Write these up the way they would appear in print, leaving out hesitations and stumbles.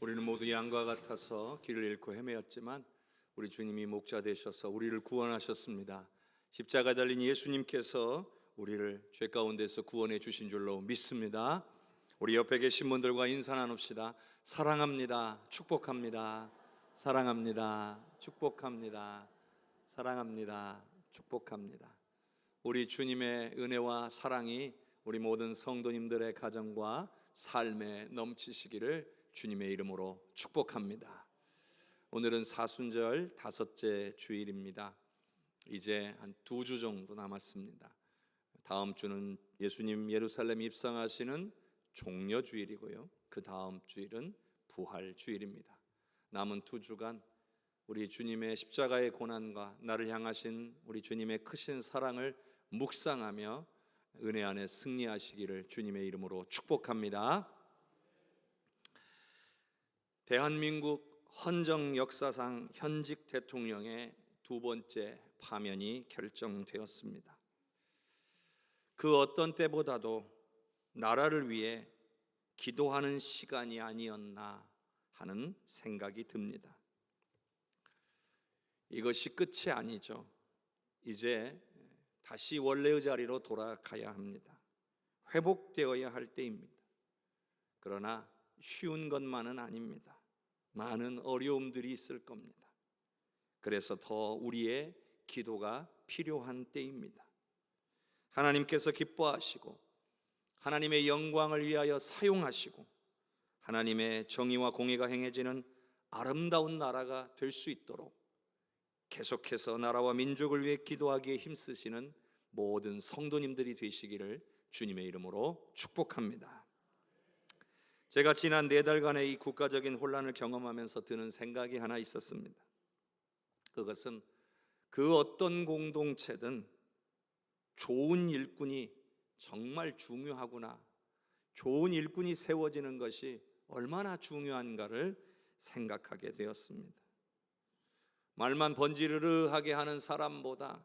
우리는 모두 양과 같아서 길을 잃고 헤매었지만 우리 주님이 목자 되셔서 우리를 구원하셨습니다. 십자가에 달린 예수님께서 우리를 죄 가운데서 구원해 주신 줄로 믿습니다. 우리 옆에 계신 분들과 인사 나눕시다. 사랑합니다. 축복합니다. 사랑합니다. 축복합니다. 사랑합니다. 축복합니다. 우리 주님의 은혜와 사랑이 우리 모든 성도님들의 가정과 삶에 넘치시기를 주님의 이름으로 축복합니다. 오늘은 사순절 5째 주일입니다. 이제 한 2주 정도 남았습니다. 다음 주는 예수님 예루살렘 입성하시는 종려주일이고요, 그 다음 주일은 부활주일입니다. 남은 2주간 우리 주님의 십자가의 고난과 나를 향하신 우리 주님의 크신 사랑을 묵상하며 은혜 안에 승리하시기를 주님의 이름으로 축복합니다. 대한민국 헌정 역사상 현직 대통령의 2번째 파면이 결정되었습니다. 그 어떤 때보다도 나라를 위해 기도하는 시간이 아니었나 하는 생각이 듭니다. 이것이 끝이 아니죠. 이제 다시 원래의 자리로 돌아가야 합니다. 회복되어야 할 때입니다. 그러나 쉬운 것만은 아닙니다. 많은 어려움들이 있을 겁니다. 그래서 더 우리의 기도가 필요한 때입니다. 하나님께서 기뻐하시고 하나님의 영광을 위하여 사용하시고 하나님의 정의와 공의가 행해지는 아름다운 나라가 될 수 있도록 계속해서 나라와 민족을 위해 기도하기에 힘쓰시는 모든 성도님들이 되시기를 주님의 이름으로 축복합니다. 제가 지난 4달간의 이 국가적인 혼란을 경험하면서 드는 생각이 하나 있었습니다. 그것은 그 어떤 공동체든 좋은 일꾼이 정말 중요하구나, 좋은 일꾼이 세워지는 것이 얼마나 중요한가를 생각하게 되었습니다. 말만 번지르르하게 하는 사람보다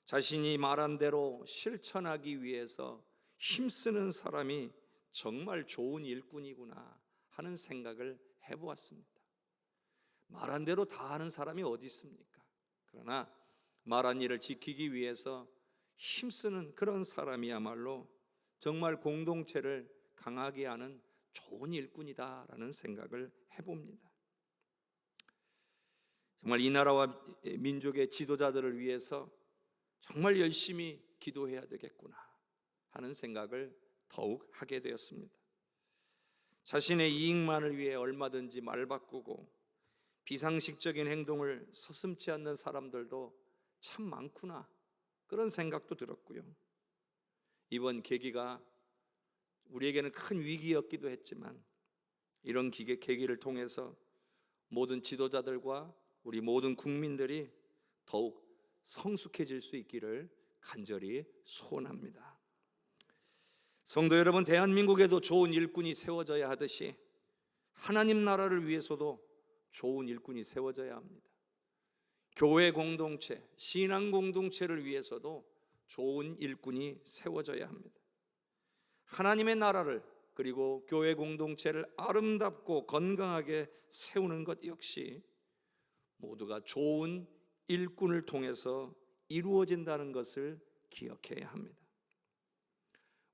자신이 말한 대로 실천하기 위해서 힘쓰는 사람이 정말 좋은 일꾼이구나 하는 생각을 해보았습니다. 말한 대로 다 하는 사람이 어디 있습니까? 그러나 말한 일을 지키기 위해서 힘쓰는 그런 사람이야말로 정말 공동체를 강하게 하는 좋은 일꾼이다라는 생각을 해봅니다. 정말 이 나라와 민족의 지도자들을 위해서 정말 열심히 기도해야 되겠구나 하는 생각을 더욱 하게 되었습니다. 자신의 이익만을 위해 얼마든지 말 바꾸고 비상식적인 행동을 서슴지 않는 사람들도 참 많구나, 그런 생각도 들었고요. 이번 계기가 우리에게는 큰 위기였기도 했지만 이런 계기를 통해서 모든 지도자들과 우리 모든 국민들이 더욱 성숙해질 수 있기를 간절히 소원합니다. 성도 여러분, 대한민국에도 좋은 일꾼이 세워져야 하듯이 하나님 나라를 위해서도 좋은 일꾼이 세워져야 합니다. 교회 공동체, 신앙 공동체를 위해서도 좋은 일꾼이 세워져야 합니다. 하나님의 나라를 그리고 교회 공동체를 아름답고 건강하게 세우는 것 역시 모두가 좋은 일꾼을 통해서 이루어진다는 것을 기억해야 합니다.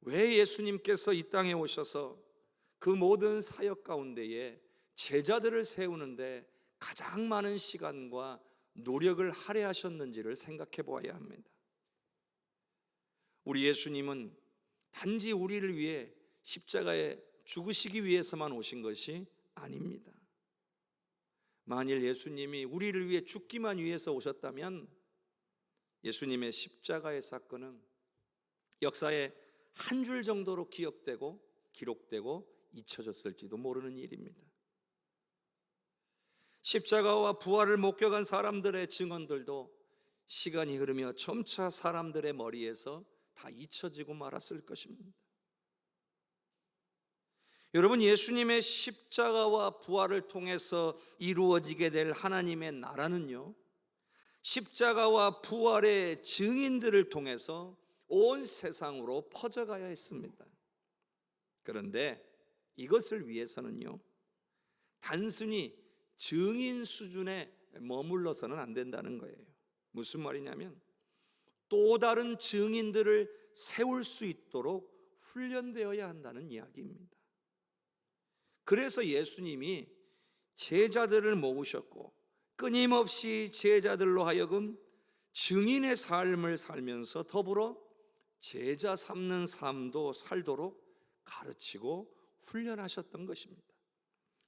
왜 예수님께서 이 땅에 오셔서 그 모든 사역 가운데에 제자들을 세우는데 가장 많은 시간과 노력을 할애하셨는지를 생각해 보아야 합니다. 우리 예수님은 단지 우리를 위해 십자가에 죽으시기 위해서만 오신 것이 아닙니다. 만일 예수님이 우리를 위해 죽기만 위해서 오셨다면 예수님의 십자가의 사건은 역사에 한 줄 정도로 기록되고 잊혀졌을지도 모르는 일입니다. 십자가와 부활을 목격한 사람들의 증언들도 시간이 흐르며 점차 사람들의 머리에서 다 잊혀지고 말았을 것입니다. 여러분, 예수님의 십자가와 부활을 통해서 이루어지게 될 하나님의 나라는요, 십자가와 부활의 증인들을 통해서 온 세상으로 퍼져가야 했습니다. 그런데 이것을 위해서는요, 단순히 증인 수준에 머물러서는 안 된다는 거예요. 무슨 말이냐면 또 다른 증인들을 세울 수 있도록 훈련되어야 한다는 이야기입니다. 그래서 예수님이 제자들을 모으셨고 끊임없이 제자들로 하여금 증인의 삶을 살면서 더불어 제자 삼는 삶도 살도록 가르치고 훈련하셨던 것입니다.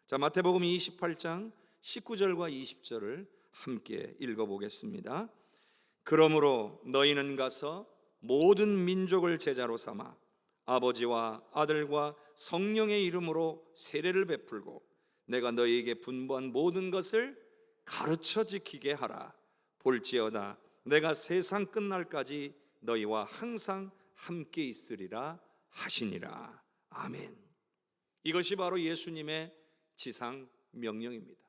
자, 마태복음 28장 19절과 20절을 함께 읽어보겠습니다. 그러므로 너희는 가서 모든 민족을 제자로 삼아 아버지와 아들과 성령의 이름으로 세례를 베풀고 내가 너희에게 분부한 모든 것을 가르쳐 지키게 하라. 볼지어다 내가 세상 끝날까지 너희와 항상 함께 있으리라 하시니라. 아멘. 이것이 바로 예수님의 지상 명령입니다.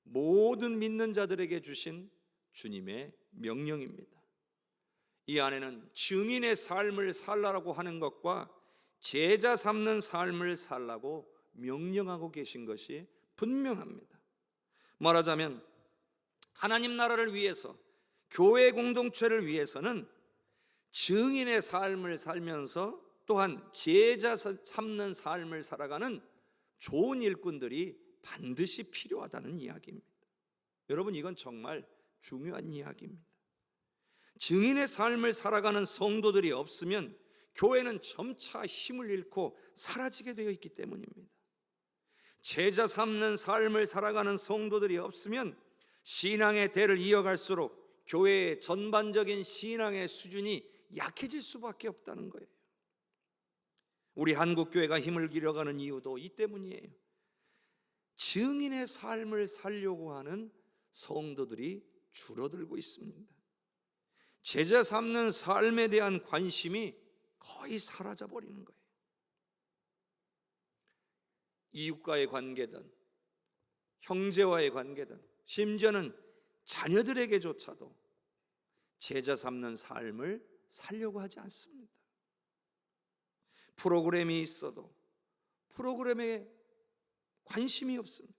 모든 믿는 자들에게 주신 주님의 명령입니다. 이 안에는 증인의 삶을 살라고 하는 것과 제자 삼는 삶을 살라고 명령하고 계신 것이 분명합니다. 말하자면 하나님 나라를 위해서, 교회 공동체를 위해서는 증인의 삶을 살면서 또한 제자 삼는 삶을 살아가는 좋은 일꾼들이 반드시 필요하다는 이야기입니다. 여러분, 이건 정말 중요한 이야기입니다. 증인의 삶을 살아가는 성도들이 없으면 교회는 점차 힘을 잃고 사라지게 되어 있기 때문입니다. 제자 삼는 삶을 살아가는 성도들이 없으면 신앙의 대를 이어갈수록 교회의 전반적인 신앙의 수준이 약해질 수밖에 없다는 거예요. 우리 한국교회가 힘을 잃어가는 이유도 이 때문이에요. 증인의 삶을 살려고 하는 성도들이 줄어들고 있습니다. 제자 삼는 삶에 대한 관심이 거의 사라져버리는 거예요. 이웃과의 관계든 형제와의 관계든 심지어는 자녀들에게조차도 제자 삼는 삶을 살려고 하지 않습니다. 프로그램이 있어도 프로그램에 관심이 없습니다.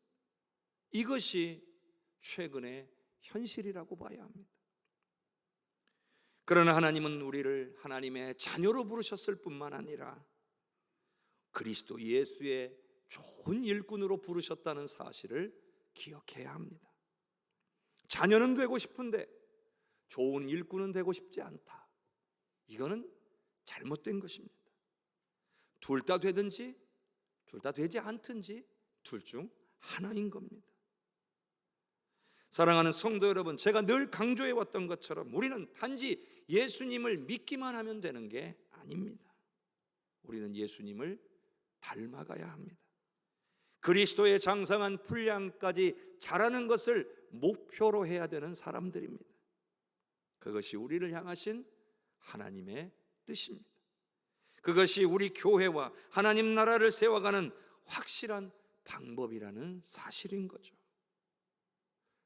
이것이 최근의 현실이라고 봐야 합니다. 그러나 하나님은 우리를 하나님의 자녀로 부르셨을 뿐만 아니라 그리스도 예수의 좋은 일꾼으로 부르셨다는 사실을 기억해야 합니다. 자녀는 되고 싶은데 좋은 일꾼은 되고 싶지 않다. 이거는 잘못된 것입니다. 둘 다 되든지 둘 다 되지 않든지 둘 중 하나인 겁니다. 사랑하는 성도 여러분, 제가 늘 강조해 왔던 것처럼 우리는 단지 예수님을 믿기만 하면 되는 게 아닙니다. 우리는 예수님을 닮아가야 합니다. 그리스도의 장성한 분량까지 자라는 것을 목표로 해야 되는 사람들입니다. 그것이 우리를 향하신 하나님의 뜻입니다. 그것이 우리 교회와 하나님 나라를 세워가는 확실한 방법이라는 사실인 거죠.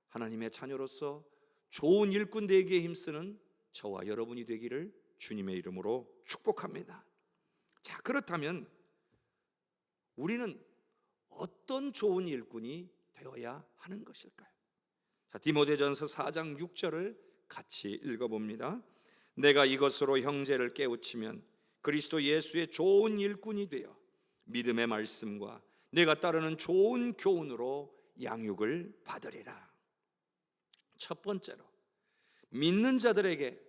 하나님의 자녀로서 좋은 일꾼 되기에 힘쓰는 저와 여러분이 되기를 주님의 이름으로 축복합니다. 자, 그렇다면 우리는 어떤 좋은 일꾼이 되어야 하는 것일까요? 자, 디모데전서 4장 6절을 같이 읽어봅니다. 내가 이것으로 형제를 깨우치면 그리스도 예수의 좋은 일꾼이 되어 믿음의 말씀과 내가 따르는 좋은 교훈으로 양육을 받으리라. 첫 번째로, 믿는 자들에게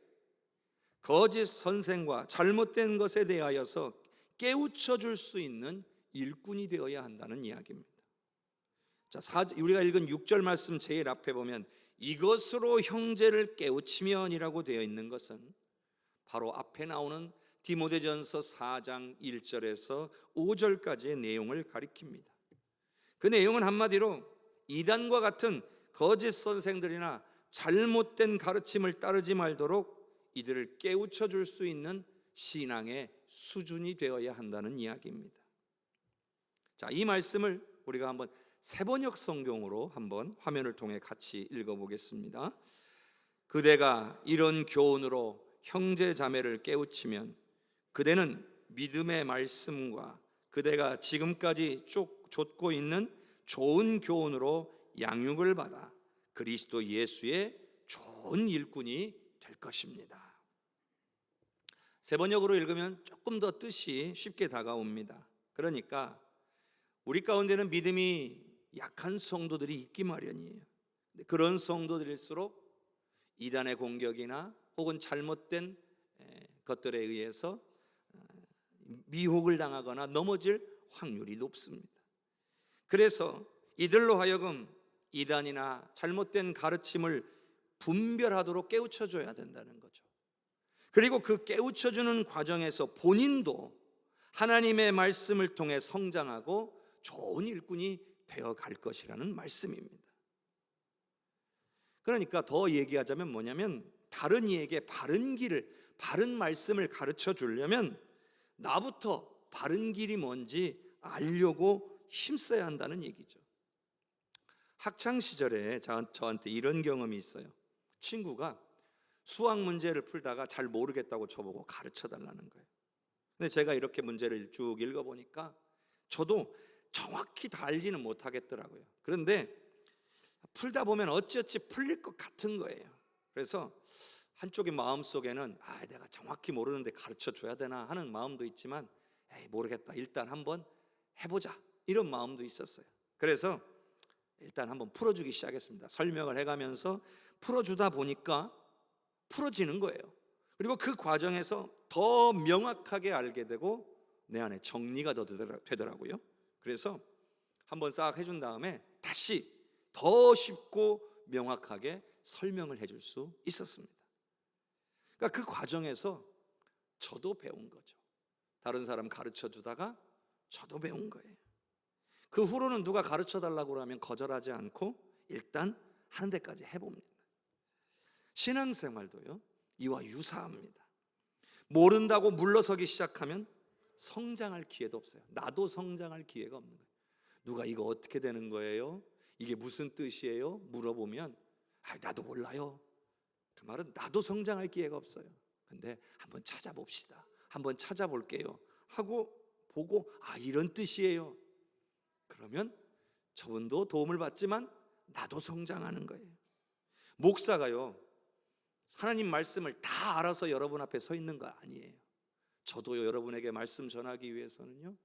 거짓 선생과 잘못된 것에 대하여서 깨우쳐 줄 수 있는 일꾼이 되어야 한다는 이야기입니다. 자, 우리가 읽은 6절 말씀 제일 앞에 보면 이것으로 형제를 깨우치면이라고 되어 있는 것은 바로 앞에 나오는 디모데전서 4장 1절에서 5절까지의 내용을 가리킵니다. 그 내용은 한마디로 이단과 같은 거짓 선생들이나 잘못된 가르침을 따르지 말도록 이들을 깨우쳐 줄 수 있는 신앙의 수준이 되어야 한다는 이야기입니다. 자, 이 말씀을 우리가 한번 새번역 성경으로 한번 화면을 통해 같이 읽어보겠습니다. 그대가 이런 교훈으로 형제 자매를 깨우치면 그대는 믿음의 말씀과 그대가 지금까지 쫓고 있는 좋은 교훈으로 양육을 받아 그리스도 예수의 좋은 일꾼이 될 것입니다. 세 번역으로 읽으면 조금 더 뜻이 쉽게 다가옵니다. 그러니까 우리 가운데는 믿음이 약한 성도들이 있기 마련이에요. 그런 성도들일수록 이단의 공격이나 혹은 잘못된 것들에 의해서 미혹을 당하거나 넘어질 확률이 높습니다. 그래서 이들로 하여금 이단이나 잘못된 가르침을 분별하도록 깨우쳐줘야 된다는 거죠. 그리고 그 깨우쳐주는 과정에서 본인도 하나님의 말씀을 통해 성장하고 좋은 일꾼이 되어갈 것이라는 말씀입니다. 그러니까 더 얘기하자면 뭐냐면, 다른 이에게 바른 길을, 바른 말씀을 가르쳐 주려면 나부터 바른 길이 뭔지 알려고 힘써야 한다는 얘기죠. 학창 시절에 저한테 이런 경험이 있어요. 친구가 수학 문제를 풀다가 잘 모르겠다고 저보고 가르쳐 달라는 거예요. 근데 제가 이렇게 문제를 쭉 읽어보니까 저도 정확히 다 알지는 못하겠더라고요. 그런데 풀다 보면 어찌어찌 풀릴 것 같은 거예요. 그래서 한쪽의 마음속에는 내가 정확히 모르는데 가르쳐 줘야 되나 하는 마음도 있지만, 모르겠다, 일단 한번 해보자, 이런 마음도 있었어요. 그래서 일단 한번 풀어주기 시작했습니다. 설명을 해가면서 풀어주다 보니까 풀어지는 거예요. 그리고 그 과정에서 더 명확하게 알게 되고 내 안에 정리가 더 되더라고요. 그래서 한번 싹 해준 다음에 다시 더 쉽고 명확하게 설명을 해줄 수 있었습니다. 그러니까 그 과정에서 저도 배운 거죠. 다른 사람 가르쳐 주다가 저도 배운 거예요. 그 후로는 누가 가르쳐 달라고 하면 거절하지 않고 일단 하는 데까지 해봅니다. 신앙생활도요, 이와 유사합니다. 모른다고 물러서기 시작하면 성장할 기회도 없어요. 나도 성장할 기회가 없는 거예요. 누가 이거 어떻게 되는 거예요? 이게 무슨 뜻이에요? 물어보면 나도 몰라요. 그 말은 나도 성장할 기회가 없어요. 근데 한번 찾아봅시다, 한번 찾아볼게요 하고 보고 이런 뜻이에요. 그러면 저분도 도움을 받지만 나도 성장하는 거예요. 목사가요, 하나님 말씀을 다 알아서 여러분 앞에 서 있는 거 아니에요. 저도 여러분에게 말씀 전하기 위해서는요,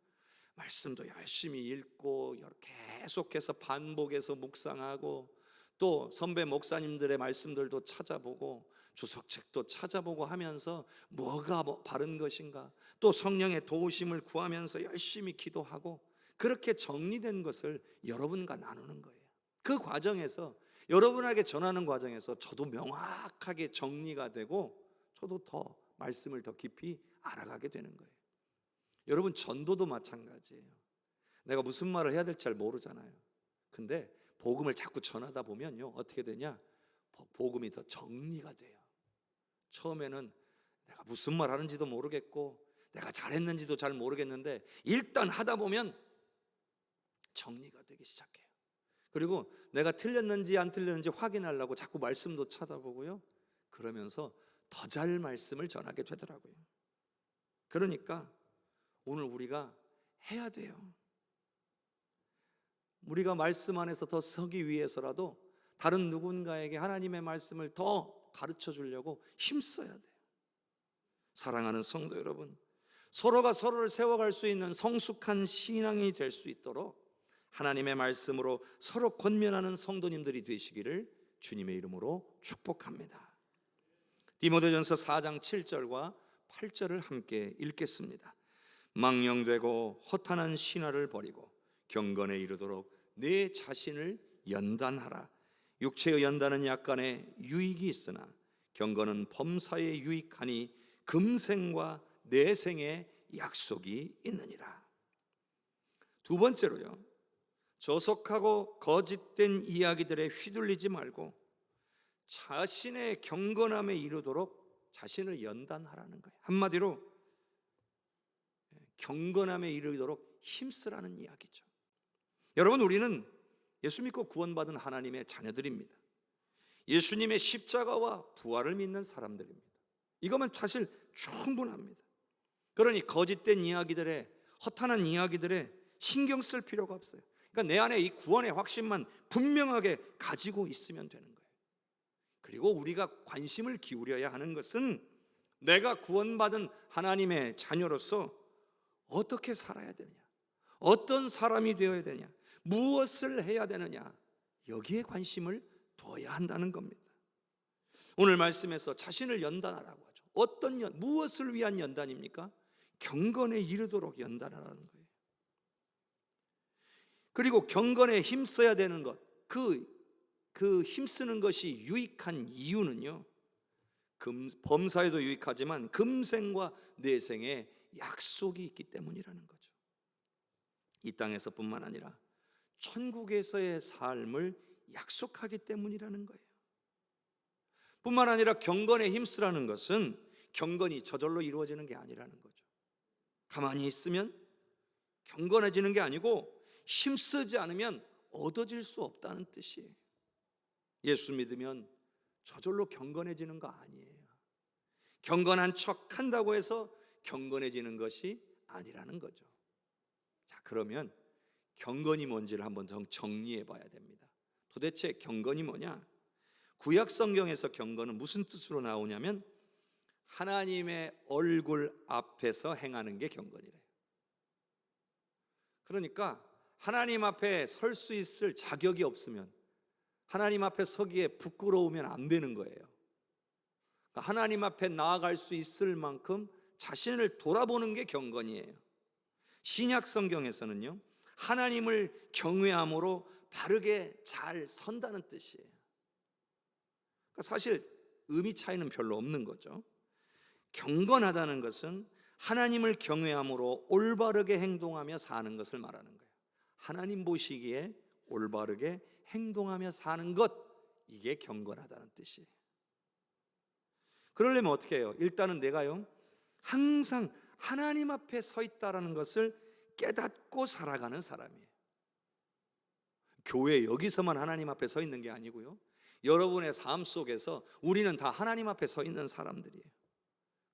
말씀도 열심히 읽고 계속해서 반복해서 묵상하고, 또 선배 목사님들의 말씀들도 찾아보고 주석책도 찾아보고 하면서 뭐가 바른 것인가, 또 성령의 도우심을 구하면서 열심히 기도하고, 그렇게 정리된 것을 여러분과 나누는 거예요. 그 과정에서, 여러분에게 전하는 과정에서 저도 명확하게 정리가 되고, 저도 더 말씀을 더 깊이 알아가게 되는 거예요. 여러분, 전도도 마찬가지예요. 내가 무슨 말을 해야 될지 잘 모르잖아요. 근데 복음을 자꾸 전하다 보면요, 어떻게 되냐, 복음이 더 정리가 돼요. 처음에는 내가 무슨 말 하는지도 모르겠고 내가 잘했는지도 잘 모르겠는데 일단 하다 보면 정리가 되기 시작해요. 그리고 내가 틀렸는지 안 틀렸는지 확인하려고 자꾸 말씀도 찾아보고요, 그러면서 더 잘 말씀을 전하게 되더라고요. 그러니까 오늘 우리가 해야 돼요. 우리가 말씀 안에서 더 서기 위해서라도 다른 누군가에게 하나님의 말씀을 더 가르쳐 주려고 힘써야 돼요. 사랑하는 성도 여러분, 서로가 서로를 세워갈 수 있는 성숙한 신앙이 될 수 있도록 하나님의 말씀으로 서로 권면하는 성도님들이 되시기를 주님의 이름으로 축복합니다. 디모데전서 4장 7절과 8절을 함께 읽겠습니다. 망령되고 허탄한 신화를 버리고 경건에 이르도록 내 자신을 연단하라. 육체의 연단은 약간의 유익이 있으나 경건은 범사에 유익하니 금생과 내생의 약속이 있느니라. 두 번째로요, 저속하고 거짓된 이야기들에 휘둘리지 말고 자신의 경건함에 이르도록 자신을 연단하라는 거예요. 한마디로 경건함에 이르도록 힘쓰라는 이야기죠. 여러분, 우리는 예수 믿고 구원받은 하나님의 자녀들입니다. 예수님의 십자가와 부활을 믿는 사람들입니다. 이거면 사실 충분합니다. 그러니 거짓된 이야기들에, 허탄한 이야기들에 신경 쓸 필요가 없어요. 그러니까 내 안에 이 구원의 확신만 분명하게 가지고 있으면 되는 거예요. 그리고 우리가 관심을 기울여야 하는 것은 내가 구원받은 하나님의 자녀로서 어떻게 살아야 되느냐, 어떤 사람이 되어야 되느냐, 무엇을 해야 되느냐, 여기에 관심을 둬야 한다는 겁니다. 오늘 말씀에서 자신을 연단하라고 하죠. 무엇을 위한 연단입니까? 경건에 이르도록 연단하라는 거예요. 그리고 경건에 힘써야 되는 것, 그 힘쓰는 것이 유익한 이유는요, 범사에도 유익하지만 금생과 내생에 약속이 있기 때문이라는 거죠. 이 땅에서뿐만 아니라 천국에서의 삶을 약속하기 때문이라는 거예요. 뿐만 아니라 경건에 힘쓰라는 것은 경건이 저절로 이루어지는 게 아니라는 거죠. 가만히 있으면 경건해지는 게 아니고 힘쓰지 않으면 얻어질 수 없다는 뜻이에요. 예수 믿으면 저절로 경건해지는 거 아니에요. 경건한 척 한다고 해서 경건해지는 것이 아니라는 거죠. 자, 그러면 경건이 뭔지를 한번 정리해 봐야 됩니다. 도대체 경건이 뭐냐? 구약 성경에서 경건은 무슨 뜻으로 나오냐면 하나님의 얼굴 앞에서 행하는 게 경건이래요. 그러니까 하나님 앞에 설 수 있을 자격이 없으면, 하나님 앞에 서기에 부끄러우면 안 되는 거예요. 그러니까 하나님 앞에 나아갈 수 있을 만큼 자신을 돌아보는 게 경건이에요. 신약 성경에서는요, 하나님을 경외함으로 바르게 잘 선다는 뜻이에요. 그러니까 사실 의미 차이는 별로 없는 거죠. 경건하다는 것은 하나님을 경외함으로 올바르게 행동하며 사는 것을 말하는 거예요. 하나님 보시기에 올바르게 행동하며 사는 것, 이게 경건하다는 뜻이에요. 그러려면 어떻게 해요? 일단은 내가요, 항상 하나님 앞에 서 있다라는 것을 깨닫고 살아가는 사람이에요. 교회 여기서만 하나님 앞에 서 있는 게 아니고요, 여러분의 삶 속에서 우리는 다 하나님 앞에 서 있는 사람들이에요.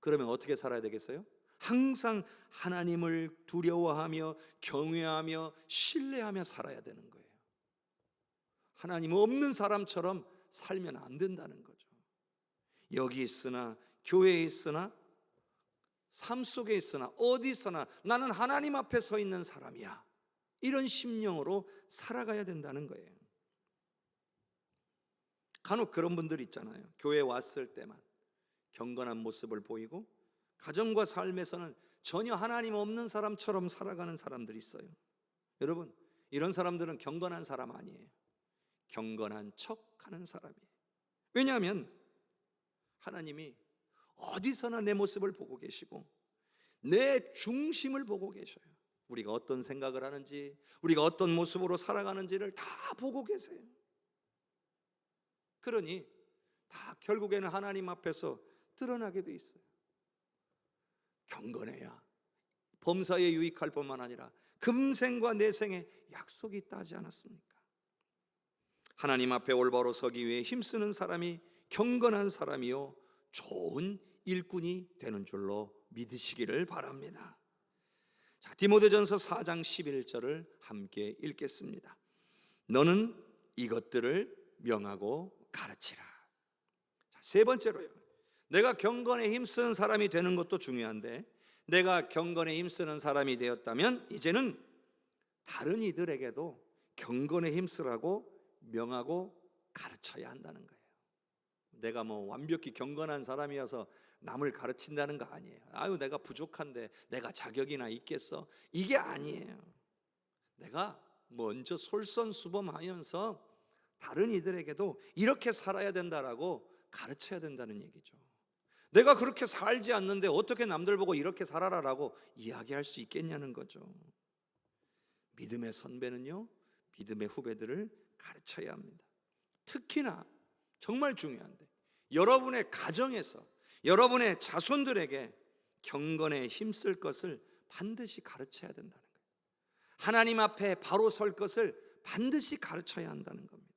그러면 어떻게 살아야 되겠어요? 항상 하나님을 두려워하며 경외하며 신뢰하며 살아야 되는 거예요. 하나님 없는 사람처럼 살면 안 된다는 거죠. 여기 있으나 교회에 있으나 삶 속에 있으나 어디서나 나는 하나님 앞에 서 있는 사람이야, 이런 심령으로 살아가야 된다는 거예요. 간혹 그런 분들 있잖아요. 교회에 왔을 때만 경건한 모습을 보이고 가정과 삶에서는 전혀 하나님 없는 사람처럼 살아가는 사람들이 있어요. 여러분, 이런 사람들은 경건한 사람 아니에요. 경건한 척하는 사람이에요. 왜냐하면 하나님이 어디서나 내 모습을 보고 계시고 내 중심을 보고 계셔요. 우리가 어떤 생각을 하는지, 우리가 어떤 모습으로 살아가는지를 다 보고 계세요. 그러니 다 결국에는 하나님 앞에서 드러나게 돼 있어요. 경건해야 범사에 유익할 뿐만 아니라 금생과 내생에 약속이 있다 하지 않았습니까? 하나님 앞에 올바로 서기 위해 힘쓰는 사람이 경건한 사람이요 좋은 일꾼이 되는 줄로 믿으시기를 바랍니다. 자, 디모데전서 4장 11절을 함께 읽겠습니다. 너는 이것들을 명하고 가르치라. 자, 세 번째로요, 내가 경건에 힘쓰는 사람이 되는 것도 중요한데, 내가 경건에 힘쓰는 사람이 되었다면 이제는 다른 이들에게도 경건에 힘쓰라고 명하고 가르쳐야 한다는 거예요. 내가 완벽히 경건한 사람이어서 남을 가르친다는 거 아니에요. 아유, 내가 부족한데 내가 자격이나 있겠어? 이게 아니에요. 내가 먼저 솔선수범하면서 다른 이들에게도 이렇게 살아야 된다라고 가르쳐야 된다는 얘기죠. 내가 그렇게 살지 않는데 어떻게 남들 보고 이렇게 살아라라고 이야기할 수 있겠냐는 거죠. 믿음의 선배는요, 믿음의 후배들을 가르쳐야 합니다. 특히나 정말 중요한데, 여러분의 가정에서 여러분의 자손들에게 경건에 힘쓸 것을 반드시 가르쳐야 된다는 거예요. 하나님 앞에 바로 설 것을 반드시 가르쳐야 한다는 겁니다.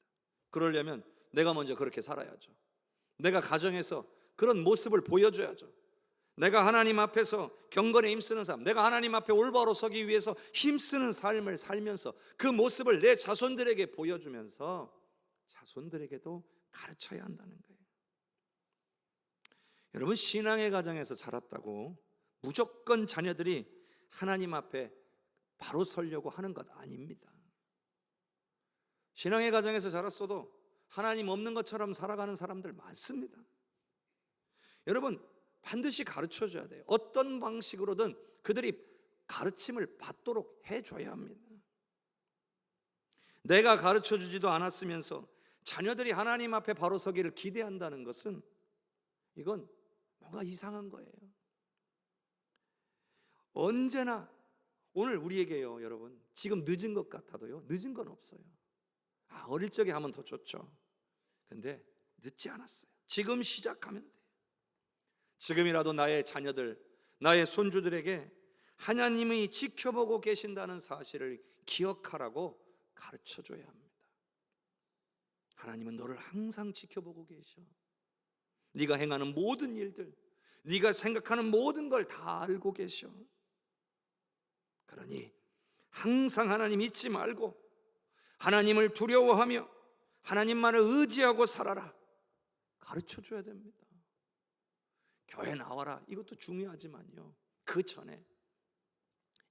그러려면 내가 먼저 그렇게 살아야죠. 내가 가정에서 그런 모습을 보여줘야죠. 내가 하나님 앞에서 경건에 힘쓰는 삶, 내가 하나님 앞에 올바로 서기 위해서 힘쓰는 삶을 살면서 그 모습을 내 자손들에게 보여주면서 자손들에게도 가르쳐야 한다는 거예요. 여러분, 신앙의 가정에서 자랐다고 무조건 자녀들이 하나님 앞에 바로 서려고 하는 것 아닙니다. 신앙의 가정에서 자랐어도 하나님 없는 것처럼 살아가는 사람들 많습니다. 여러분, 반드시 가르쳐줘야 돼요. 어떤 방식으로든 그들이 가르침을 받도록 해줘야 합니다. 내가 가르쳐주지도 않았으면서 자녀들이 하나님 앞에 바로 서기를 기대한다는 것은 이건 뭔가 이상한 거예요. 언제나 오늘 우리에게요, 여러분, 지금 늦은 것 같아도요, 늦은 건 없어요. 어릴 적에 하면 더 좋죠. 근데 늦지 않았어요. 지금 시작하면 돼요. 지금이라도 나의 자녀들, 나의 손주들에게 하나님이 지켜보고 계신다는 사실을 기억하라고 가르쳐줘야 합니다. 하나님은 너를 항상 지켜보고 계셔. 네가 행하는 모든 일들, 네가 생각하는 모든 걸 다 알고 계셔. 그러니 항상 하나님 잊지 말고 하나님을 두려워하며 하나님만을 의지하고 살아라. 가르쳐줘야 됩니다. 교회 나와라, 이것도 중요하지만요, 그 전에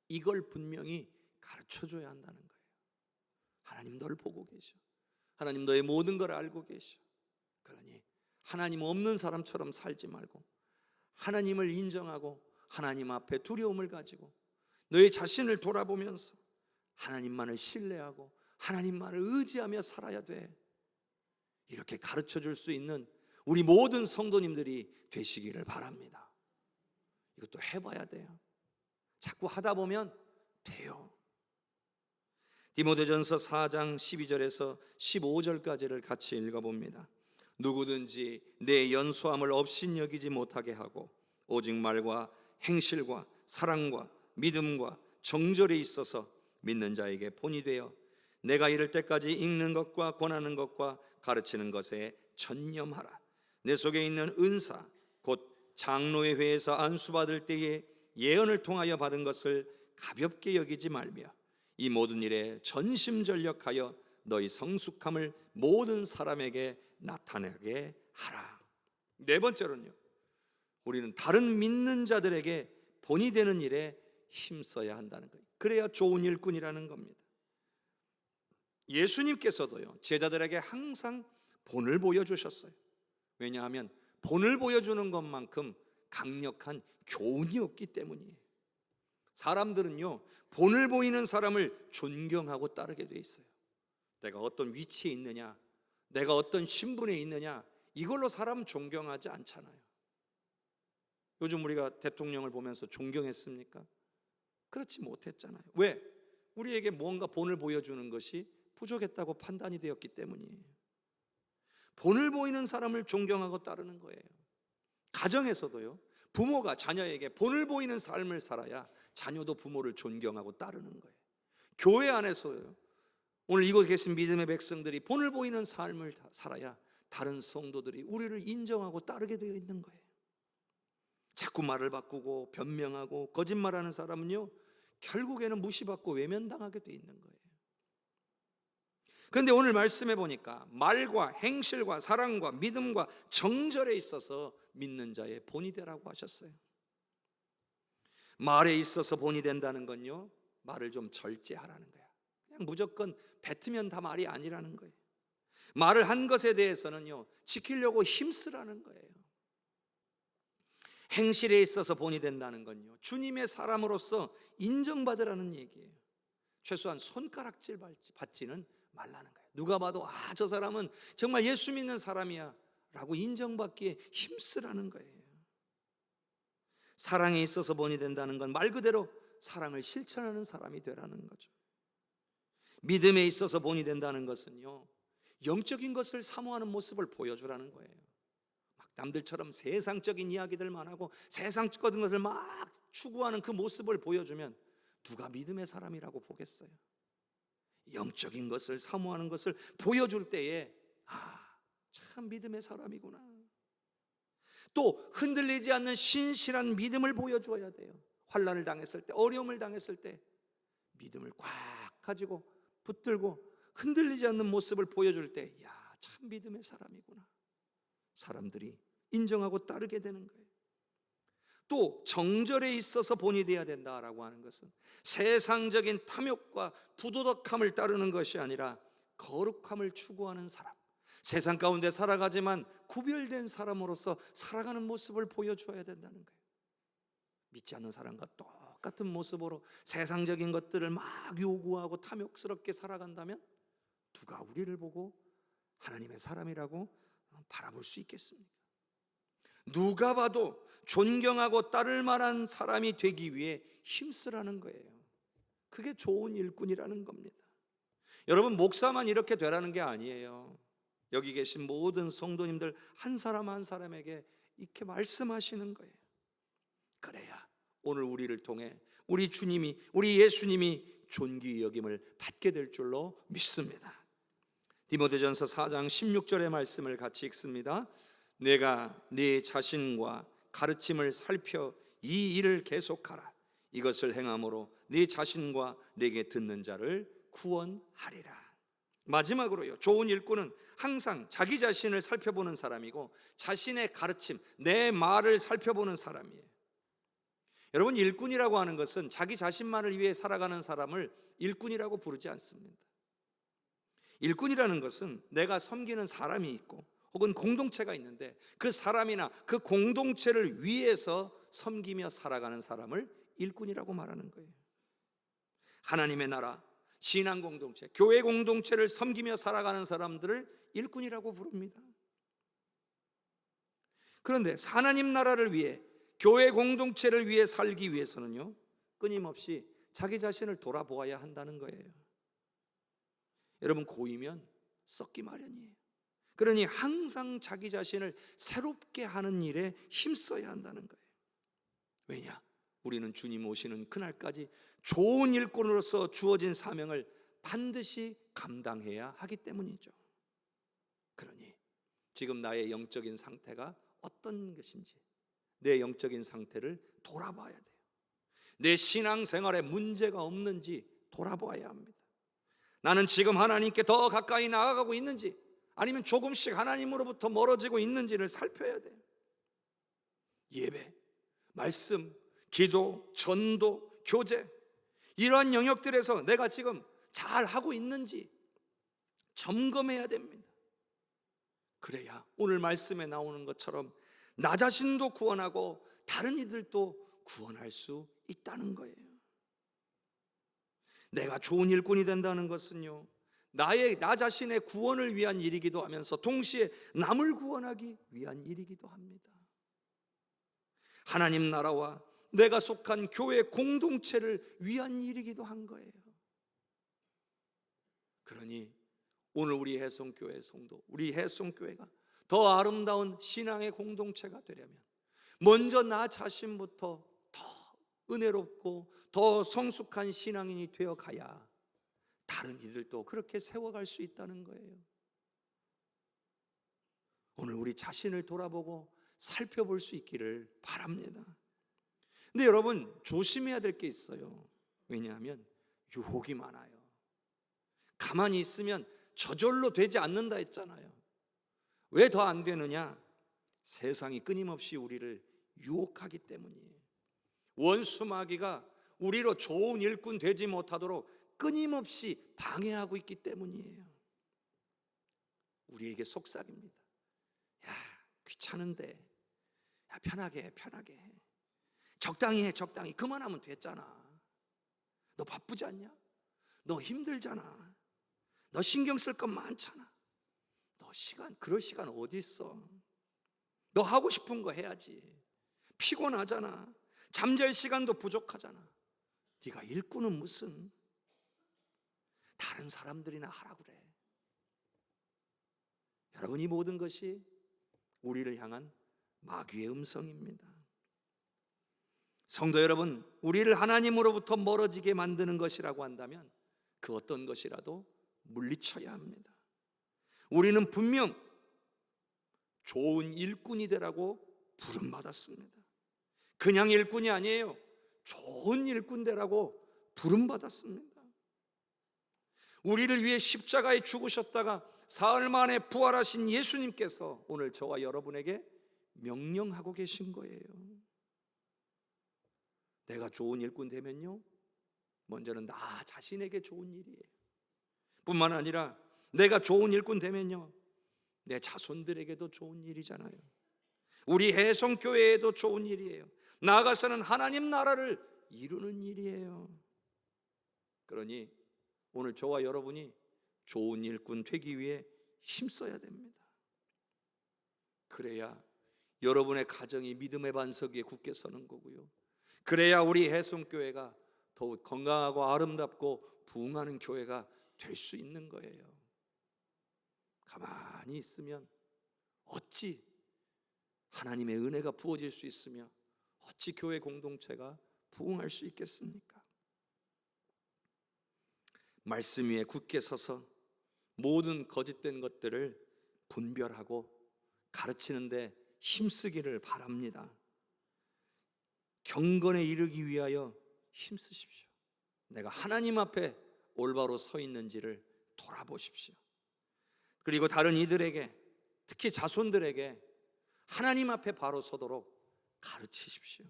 이걸 분명히 가르쳐줘야 한다는 거예요. 하나님 널 보고 계셔. 하나님 너의 모든 걸 알고 계셔. 그러니 하나님 없는 사람처럼 살지 말고 하나님을 인정하고 하나님 앞에 두려움을 가지고 너의 자신을 돌아보면서 하나님만을 신뢰하고 하나님만을 의지하며 살아야 돼. 이렇게 가르쳐줄 수 있는 우리 모든 성도님들이 되시기를 바랍니다. 이것도 해봐야 돼요. 자꾸 하다 보면 돼요. 디모데전서 4장 12절에서 15절까지를 같이 읽어봅니다. 누구든지 내 연소함을 업신여기지 못하게 하고 오직 말과 행실과 사랑과 믿음과 정절에 있어서 믿는 자에게 본이 되어 내가 이를 때까지 읽는 것과 권하는 것과 가르치는 것에 전념하라. 내 속에 있는 은사 곧 장로의 회에서 안수받을 때에 예언을 통하여 받은 것을 가볍게 여기지 말며 이 모든 일에 전심전력하여 너희 성숙함을 모든 사람에게 나타내게 하라. 네 번째로는요, 우리는 다른 믿는 자들에게 본이 되는 일에 힘써야 한다는 거예요. 그래야 좋은 일꾼이라는 겁니다. 예수님께서도요, 제자들에게 항상 본을 보여주셨어요. 왜냐하면 본을 보여주는 것만큼 강력한 교훈이 없기 때문이에요. 사람들은요, 본을 보이는 사람을 존경하고 따르게 돼 있어요. 내가 어떤 위치에 있느냐, 내가 어떤 신분에 있느냐, 이걸로 사람 존경하지 않잖아요. 요즘 우리가 대통령을 보면서 존경했습니까? 그렇지 못했잖아요. 왜? 우리에게 뭔가 본을 보여주는 것이 부족했다고 판단이 되었기 때문이에요. 본을 보이는 사람을 존경하고 따르는 거예요. 가정에서도요, 부모가 자녀에게 본을 보이는 삶을 살아야 자녀도 부모를 존경하고 따르는 거예요. 교회 안에서요, 오늘 이곳에 계신 믿음의 백성들이 본을 보이는 삶을 살아야 다른 성도들이 우리를 인정하고 따르게 되어 있는 거예요. 자꾸 말을 바꾸고 변명하고 거짓말하는 사람은요, 결국에는 무시받고 외면당하게 되어 있는 거예요. 그런데 오늘 말씀해 보니까 말과 행실과 사랑과 믿음과 정절에 있어서 믿는 자의 본이 되라고 하셨어요. 말에 있어서 본이 된다는 건요, 말을 좀 절제하라는 거야. 그냥 무조건 뱉으면 다 말이 아니라는 거예요. 말을 한 것에 대해서는요, 지키려고 힘쓰라는 거예요. 행실에 있어서 본이 된다는 건요, 주님의 사람으로서 인정받으라는 얘기예요. 최소한 손가락질 받지는 말라는 거예요. 누가 봐도 저 사람은 정말 예수 믿는 사람이야 라고 인정받기에 힘쓰라는 거예요. 사랑에 있어서 본이 된다는 건 말 그대로 사랑을 실천하는 사람이 되라는 거죠. 믿음에 있어서 본이 된다는 것은요, 영적인 것을 사모하는 모습을 보여주라는 거예요. 막 남들처럼 세상적인 이야기들만 하고 세상적인 것을 막 추구하는 그 모습을 보여주면 누가 믿음의 사람이라고 보겠어요? 영적인 것을 사모하는 것을 보여줄 때에 참 믿음의 사람이구나. 또 흔들리지 않는 신실한 믿음을 보여주어야 돼요. 환난을 당했을 때, 어려움을 당했을 때 믿음을 꽉 가지고 붙들고 흔들리지 않는 모습을 보여줄 때, 야, 참 믿음의 사람이구나, 사람들이 인정하고 따르게 되는 거예요. 또 정절에 있어서 본이 되어야 된다라고 하는 것은 세상적인 탐욕과 부도덕함을 따르는 것이 아니라 거룩함을 추구하는 사람, 세상 가운데 살아가지만 구별된 사람으로서 살아가는 모습을 보여줘야 된다는 거예요. 믿지 않는 사람과 똑같은 모습으로 세상적인 것들을 막 요구하고 탐욕스럽게 살아간다면 누가 우리를 보고 하나님의 사람이라고 바라볼 수 있겠습니까? 누가 봐도 존경하고 따를 만한 사람이 되기 위해 힘쓰라는 거예요. 그게 좋은 일꾼이라는 겁니다. 여러분, 목사만 이렇게 되라는 게 아니에요. 여기 계신 모든 성도님들 한 사람 한 사람에게 이렇게 말씀하시는 거예요. 그래야 오늘 우리를 통해 우리 주님이, 우리 예수님이 존귀 여김을 받게 될 줄로 믿습니다. 디모데전서 4장 16절의 말씀을 같이 읽습니다. 내가 네 자신과 가르침을 살펴 이 일을 계속하라. 이것을 행함으로 네 자신과 내게 듣는 자를 구원하리라. 마지막으로요, 좋은 일꾼은 항상 자기 자신을 살펴보는 사람이고 자신의 가르침, 내 말을 살펴보는 사람이에요. 여러분, 일꾼이라고 하는 것은 자기 자신만을 위해 살아가는 사람을 일꾼이라고 부르지 않습니다. 일꾼이라는 것은 내가 섬기는 사람이 있고 혹은 공동체가 있는데 그 사람이나 그 공동체를 위해서 섬기며 살아가는 사람을 일꾼이라고 말하는 거예요. 하나님의 나라, 신앙 공동체, 교회 공동체를 섬기며 살아가는 사람들을 일꾼이라고 부릅니다. 그런데 하나님 나라를 위해, 교회 공동체를 위해 살기 위해서는요, 끊임없이 자기 자신을 돌아보아야 한다는 거예요. 여러분, 고이면 썩기 마련이에요. 그러니 항상 자기 자신을 새롭게 하는 일에 힘써야 한다는 거예요. 왜냐? 우리는 주님 오시는 그날까지 좋은 일꾼으로서 주어진 사명을 반드시 감당해야 하기 때문이죠. 그러니 지금 나의 영적인 상태가 어떤 것인지, 내 영적인 상태를 돌아봐야 돼요. 내 신앙생활에 문제가 없는지 돌아봐야 합니다. 나는 지금 하나님께 더 가까이 나아가고 있는지, 아니면 조금씩 하나님으로부터 멀어지고 있는지를 살펴야 돼요. 예배, 말씀, 기도, 전도, 교제, 이러한 영역들에서 내가 지금 잘 하고 있는지 점검해야 됩니다. 그래야 오늘 말씀에 나오는 것처럼 나 자신도 구원하고 다른 이들도 구원할 수 있다는 거예요. 내가 좋은 일꾼이 된다는 것은요, 나 자신의 구원을 위한 일이기도 하면서 동시에 남을 구원하기 위한 일이기도 합니다. 하나님 나라와 내가 속한 교회 공동체를 위한 일이기도 한 거예요. 그러니 오늘 우리 해성교회 성도, 우리 해성교회가 더 아름다운 신앙의 공동체가 되려면 먼저 나 자신부터 더 은혜롭고 더 성숙한 신앙인이 되어 가야 다른 이들도 그렇게 세워갈 수 있다는 거예요. 오늘 우리 자신을 돌아보고 살펴볼 수 있기를 바랍니다. 근데 여러분, 조심해야 될 게 있어요. 왜냐하면 유혹이 많아요. 가만히 있으면 저절로 되지 않는다 했잖아요. 왜 더 안 되느냐? 세상이 끊임없이 우리를 유혹하기 때문이에요. 원수 마귀가 우리로 좋은 일꾼 되지 못하도록 끊임없이 방해하고 있기 때문이에요. 우리에게 속삭입니다. 야, 귀찮은데, 야, 편하게 해, 편하게 해. 적당히 해, 적당히. 그만하면 됐잖아. 너 바쁘지 않냐? 너 힘들잖아. 너 신경 쓸 건 많잖아. 너 그럴 시간 어디 있어? 너 하고 싶은 거 해야지. 피곤하잖아. 잠잘 시간도 부족하잖아. 네가 일꾼은 무슨, 다른 사람들이나 하라 그래. 여러분, 이 모든 것이 우리를 향한 마귀의 음성입니다. 성도 여러분, 우리를 하나님으로부터 멀어지게 만드는 것이라고 한다면 그 어떤 것이라도 물리쳐야 합니다. 우리는 분명 좋은 일꾼이 되라고 부름받았습니다. 그냥 일꾼이 아니에요. 좋은 일꾼 되라고 부름받았습니다. 우리를 위해 십자가에 죽으셨다가 사흘 만에 부활하신 예수님께서 오늘 저와 여러분에게 명령하고 계신 거예요. 내가 좋은 일꾼 되면요, 먼저는 나 자신에게 좋은 일이에요. 뿐만 아니라 내가 좋은 일꾼 되면요, 내 자손들에게도 좋은 일이잖아요. 우리 해성교회에도 좋은 일이에요. 나아가서는 하나님 나라를 이루는 일이에요. 그러니 오늘 저와 여러분이 좋은 일꾼 되기 위해 힘써야 됩니다. 그래야 여러분의 가정이 믿음의 반석 위에 굳게 서는 거고요. 그래야 우리 해성교회가 더욱 건강하고 아름답고 부흥하는 교회가 될 수 있는 거예요. 가만히 있으면 어찌 하나님의 은혜가 부어질 수 있으며 어찌 교회 공동체가 부흥할 수 있겠습니까? 말씀 위에 굳게 서서 모든 거짓된 것들을 분별하고 가르치는데 힘쓰기를 바랍니다. 경건에 이르기 위하여 힘쓰십시오. 내가 하나님 앞에 올바로 서 있는지를 돌아보십시오. 그리고 다른 이들에게, 특히 자손들에게 하나님 앞에 바로 서도록 가르치십시오.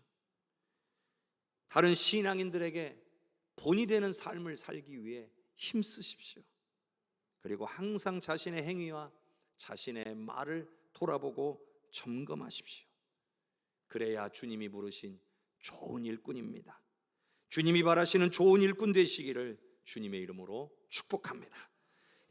다른 신앙인들에게 본이 되는 삶을 살기 위해 힘쓰십시오. 그리고 항상 자신의 행위와 자신의 말을 돌아보고 점검하십시오. 그래야 주님이 부르신 좋은 일꾼입니다. 주님이 바라시는 좋은 일꾼 되시기를 주님의 이름으로 축복합니다.